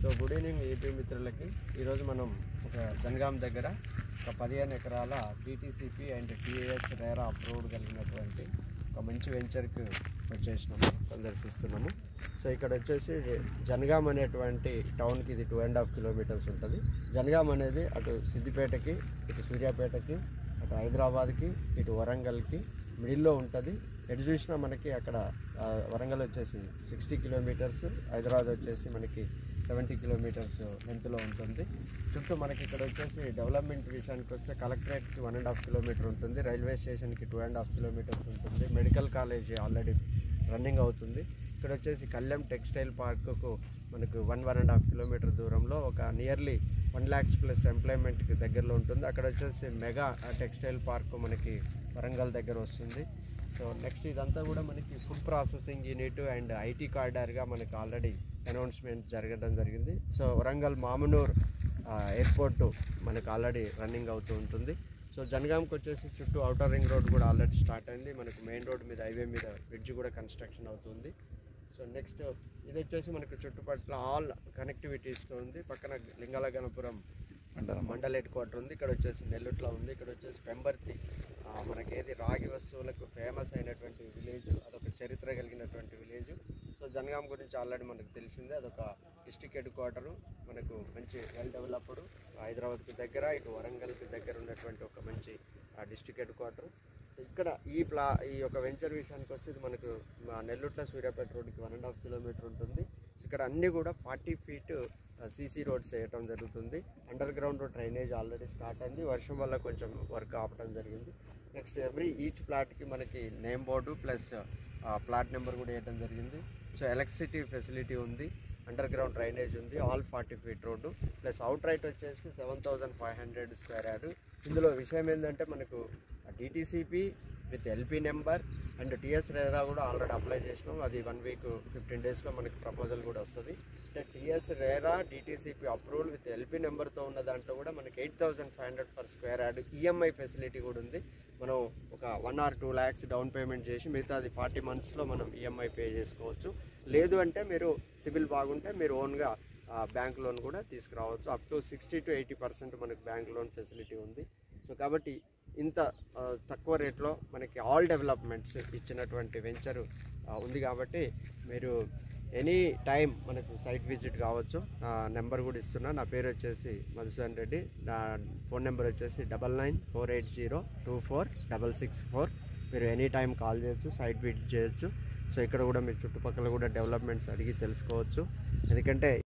So good evening AP మిత్రులకి. ఈరోజు మనం ఒక జనగాం దగ్గర ఒక 15 ఎకరాల DTCP and TAS RERA approved కలిగినటువంటి ఒక మంచి వెంచర్కి వచ్చేసినాము, సందర్శిస్తున్నాము. సో ఇక్కడ వచ్చేసి జనగాం అనేటువంటి టౌన్కి ఇది 2.5 కిలోమీటర్స్ ఉంటుంది. జనగాం అనేది అటు సిద్దిపేటకి, ఇటు సూర్యాపేటకి, అటు హైదరాబాద్కి, ఇటు వరంగల్కి మిడిల్లో ఉంటుంది. ఎటు చూసినా మనకి అక్కడ వరంగల్ వచ్చేసి 60 కిలోమీటర్స్, హైదరాబాద్ వచ్చేసి మనకి 70 కిలోమీటర్స్ లెంత్లో ఉంటుంది. చుట్టూ మనకి ఇక్కడ వచ్చేసి డెవలప్మెంట్ విషయానికి వస్తే కలెక్టరేట్కి 1.5 కిలోమీటర్ ఉంటుంది, రైల్వే స్టేషన్కి 2.5 కిలోమీటర్స్ ఉంటుంది, మెడికల్ కాలేజ్ ఆల్రెడీ రన్నింగ్ అవుతుంది. ఇక్కడ వచ్చేసి కళ్యాణ్ టెక్స్టైల్ పార్కుకు మనకు 1.5 కిలోమీటర్ దూరంలో ఒక నియర్లీ 1 lakhs ప్లస్ ఎంప్లాయ్మెంట్కి దగ్గరలో ఉంటుంది. అక్కడ వచ్చేసి మెగా టెక్స్టైల్ పార్క్ మనకి వరంగల్ దగ్గర వస్తుంది. సో నెక్స్ట్ ఇదంతా కూడా మనకి food processing unit and IT కారిడార్గా మనకి ఆల్రెడీ అనౌన్స్మెంట్ జరగడం జరిగింది. సో వరంగల్ మామునూర్ ఎయిర్పోర్టు మనకు ఆల్రెడీ రన్నింగ్ అవుతూ ఉంటుంది. సో జనగాంకి వచ్చేసి చుట్టూ అవుటర్ రింగ్ రోడ్ కూడా ఆల్రెడీ స్టార్ట్ అయింది. మనకు మెయిన్ రోడ్ మీద, హైవే మీద బ్రిడ్జ్ కూడా కన్స్ట్రక్షన్ అవుతుంది. సో నెక్స్ట్ ఇది వచ్చేసి మనకు చుట్టుపక్కల ఆల్ కనెక్టివిటీస్తో ఉంది. పక్కన లింగాలగనపురం మండల్ హెడ్ క్వార్టర్ ఉంది. ఇక్కడ వచ్చేసి నెల్లుట్ల ఉంది. ఇక్కడ వచ్చేసి పెంబర్తి మనకి ఏది రాగి వస్తువులకు ఫేమస్ అయినటువంటి విలేజ్, అదొక చరిత్ర కలిగినటువంటి విలేజ్. సో జనగాం గురించి ఆల్రెడీ మనకు తెలిసిందే, అదొక డిస్టిక్ హెడ్ క్వార్టరు, మనకు మంచి వెల్ డెవలప్డ్, హైదరాబాద్కి దగ్గర, ఇటు వరంగల్కి దగ్గర ఉన్నటువంటి ఒక మంచి డిస్టిక్ హెడ్ క్వార్టరు. ఇక్కడ ఈ యొక్క వెంచర్ విషయానికి వస్తే ఇది మనకు నెల్లుట్ల సూర్యాపేట రోడ్డుకి 1.5 కిలోమీటర్ ఉంటుంది. ఇక్కడ అన్నీ కూడా 40 feet CC రోడ్స్ వేయటం జరుగుతుంది. Under ground drainage already start అయింది. వర్షం వల్ల కొంచెం వర్క్ ఆపడం జరిగింది. నెక్స్ట్ ఈచ్ ప్లాట్కి మనకి name board plus plot number కూడా వేయడం జరిగింది. సో ఎలక్ట్రిసిటీ ఫెసిలిటీ ఉంది, అండర్ గ్రౌండ్ డ్రైనేజ్ ఉంది, all 40 feet road plus out right వచ్చేసి 7,500 స్క్వేర్ యార్డ్. ఇందులో విషయం ఏంటంటే మనకు DTCP with LP number and TS RERA కూడా ఆల్రెడీ అప్లై చేసినాం. అది 1 week 15 daysలో మనకి ప్రపోజల్ కూడా వస్తుంది. అంటే TS RERA DTCP approval with LP నెంబర్తో ఉన్న దాంట్లో కూడా మనకి 8,500 per square yard EMI facility కూడా ఉంది. మనం ఒక 1 or 2 lakhs డౌన్ పేమెంట్ చేసి మిగతా అది 40 monthsలో మనం EMI పే చేసుకోవచ్చు. లేదు అంటే మీరు సిబిల్ బాగుంటే మీరు ఓన్గా బ్యాంక్ లోన్ కూడా తీసుకురావచ్చు. అప్ టు 60 to 80% మనకి బ్యాంక్ లోన్ ఫెసిలిటీ ఉంది. సో కాబట్టి ఇంత తక్కువ రేట్లో మనకి ఆల్ డెవలప్మెంట్స్ ఇచ్చినటువంటి వెంచర్ ఉంది. కాబట్టి మీరు ఎనీ టైం మనకు సైట్ విజిట్ కావచ్చు. నెంబర్ కూడా ఇస్తున్నా. నా పేరు వచ్చేసి మధుసూదన్ రెడ్డి. నా ఫోన్ నెంబర్ వచ్చేసి 9948024664. మీరు ఎనీ టైం కాల్ చేయొచ్చు, సైట్ విజిట్ చేయొచ్చు. సో ఇక్కడ కూడా మీరు చుట్టుపక్కల కూడా డెవలప్మెంట్స్ అడిగి తెలుసుకోవచ్చు. ఎందుకంటే